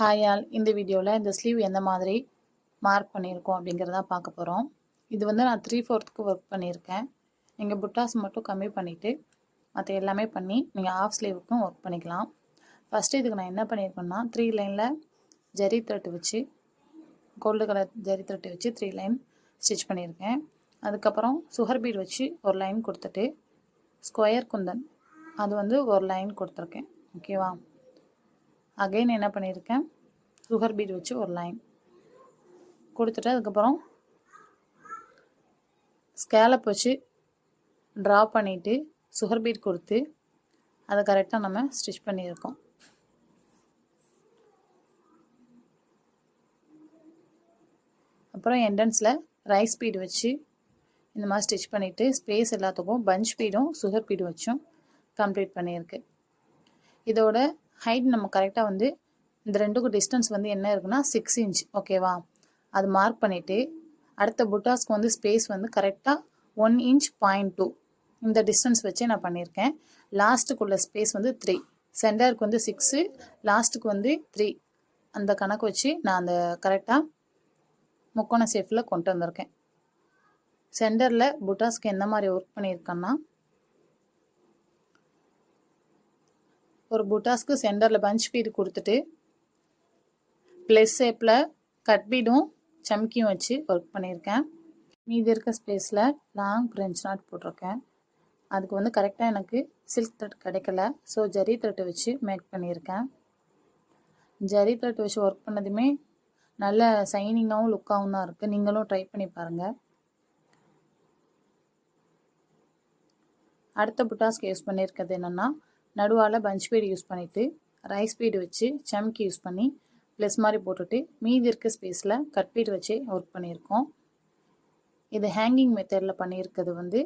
Hi all, இந்த வீடியோவில் இந்த ஸ்லீவ் எந்த மாதிரி மார்க் பண்ணியிருக்கோம் அப்படிங்கிறத பார்க்க போகிறோம். இது வந்து நான் 3/4க்கு ஒர்க் பண்ணியிருக்கேன். நீங்கள் புட்டாஸ் மட்டும் கம்மி பண்ணிவிட்டு மற்ற எல்லாமே பண்ணி நீங்கள் ஆஃப் ஸ்லீவுக்கும் ஒர்க் பண்ணிக்கலாம். ஃபஸ்ட்டு இதுக்கு நான் என்ன பண்ணியிருக்கேன்னா 3 லைனில் ஜரி த்ரெட் வச்சு கோல்டு கலர் ஜரி த்ரெட் வச்சு 3 லைன் ஸ்டிச் பண்ணியிருக்கேன். அதுக்கப்புறம் சுகர் பீட் வச்சு ஒரு லைன் கொடுத்துட்டு ஸ்கொயர் குந்தன் அது வந்து ஒரு லைன் கொடுத்துருக்கேன். ஓகேவா? அகைன் என்ன பண்ணியிருக்கேன், சுகர் பீட் வச்சு ஒரு லைன் கொடுத்துட்டு அதுக்கப்புறம் ஸ்கேலப் வச்சு ட்ரா பண்ணிவிட்டு சுகர் பீட் கொடுத்து அதை கரெக்டாக நம்ம ஸ்டிச் பண்ணியிருக்கோம். அப்புறம் என்ட்ரன்ஸில் ரைஸ் பீட் வச்சு இந்த மாதிரி ஸ்டிச் பண்ணிவிட்டு ஸ்பேஸ் எல்லாத்துக்கும் பஞ்ச் பீடும் சுகர் பீடும் வச்சும் கம்ப்ளீட் பண்ணியிருக்கு. இதோட ஹைட் நம்ம கரெக்டாக வந்து இந்த ரெண்டுக்கும் டிஸ்டன்ஸ் வந்து என்ன இருக்குன்னா 6 இன்ச். ஓகேவா? அது மார்க் பண்ணிவிட்டு அடுத்த புட்டாஸ்க்கு வந்து ஸ்பேஸ் வந்து கரெக்டாக 1 இன்ச் 0.2 இந்த டிஸ்டன்ஸ் வச்சு நான் பண்ணியிருக்கேன். லாஸ்ட்டுக்குள்ள ஸ்பேஸ் வந்து 3, சென்டருக்கு வந்து 6, லாஸ்ட்டுக்கு வந்து 3 அந்த கணக்கு வச்சு நான் அந்த கரெக்டாக முக்கோண ஷேப்பில் கொண்டு வந்திருக்கேன். சென்டரில் புட்டாஸ்க்கு எந்த மாதிரி ஒர்க் பண்ணியிருக்கேன்னா, ஒரு புட்டாஸ்க்கு சென்டரில் பஞ்ச் பீடு கொடுத்துட்டு ப்ளஸ் ஷேப்பில் கட் பீடும் சம்கியும் வச்சு ஒர்க் பண்ணியிருக்கேன். மீதி இருக்க ஸ்பேஸில் லாங் ஃப்ரெஞ்ச் நாட் போட்டிருக்கேன். அதுக்கு வந்து கரெக்டாக எனக்கு சில்க் த்ரெட் கிடைக்கல, ஸோ ஜரி த்ரெட்டை வச்சு மேக் பண்ணியிருக்கேன். ஜரி த்ரெட் வச்சு ஒர்க் பண்ணதுமே நல்ல சைனிங்காகவும் லுக்காகவும் தான் இருக்குது. நீங்களும் ட்ரை பண்ணி பாருங்கள். அடுத்த புட்டாஸ்க்கு யூஸ் பண்ணியிருக்கிறது என்னென்னா, நடுவால் பஞ்ச் பீடு யூஸ் பண்ணிவிட்டு ரைஸ் பீடு வச்சு சம்கி யூஸ் பண்ணி ப்ளஸ் மாதிரி போட்டுட்டு மீதி இருக்க ஸ்பேஸில் கட் பீடு வச்சு ஒர்க் பண்ணியிருக்கோம். இது ஹேங்கிங் மெத்தடில் பண்ணியிருக்கிறது வந்து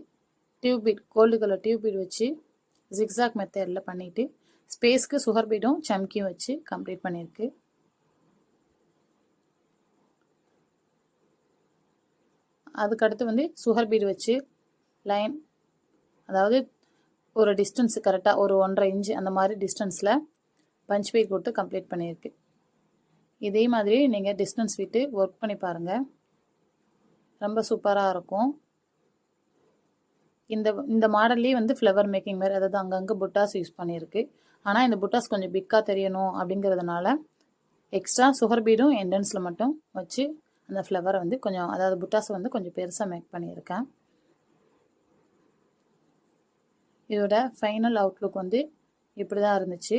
tube bead, gold colour tube bead வச்சு ஜிக்ஸாக் மெத்தடில் பண்ணிவிட்டு ஸ்பேஸ்க்கு சுகர் பீடும் சம்கியும் வச்சு கம்ப்ளீட் பண்ணியிருக்கு. அதுக்கடுத்து வந்து சுகர் பீடு வச்சு லைன், அதாவது ஒரு டிஸ்டன்ஸு கரெக்டாக ஒரு 1.5 இன்ச்சு அந்த மாதிரி டிஸ்டன்ஸில் பஞ்ச் பீட் கொடுத்து கம்ப்ளீட் பண்ணியிருக்கு. இதே மாதிரி நீங்கள் டிஸ்டன்ஸ் விட்டு ஒர்க் பண்ணி பாருங்கள், ரொம்ப சூப்பராக இருக்கும். இந்த மாடல்லே வந்து ஃப்ளவர் மேக்கிங் மாதிரி, அதாவது அங்கங்கே புட்டாஸ் யூஸ் பண்ணியிருக்கு. ஆனால் இந்த புட்டாஸ் கொஞ்சம் பிக்காக தெரியணும் அப்படிங்கிறதுனால எக்ஸ்ட்ரா சுகர் பீடும் என்ட்ரன்ஸில் மட்டும் வச்சு அந்த ஃப்ளவரை வந்து கொஞ்சம், அதாவது புட்டாஸை வந்து கொஞ்சம் பெருசாக மேக் பண்ணியிருக்கேன். இதோட ஃபைனல் அவுட்லுக் வந்து இப்படி தான் இருந்துச்சு.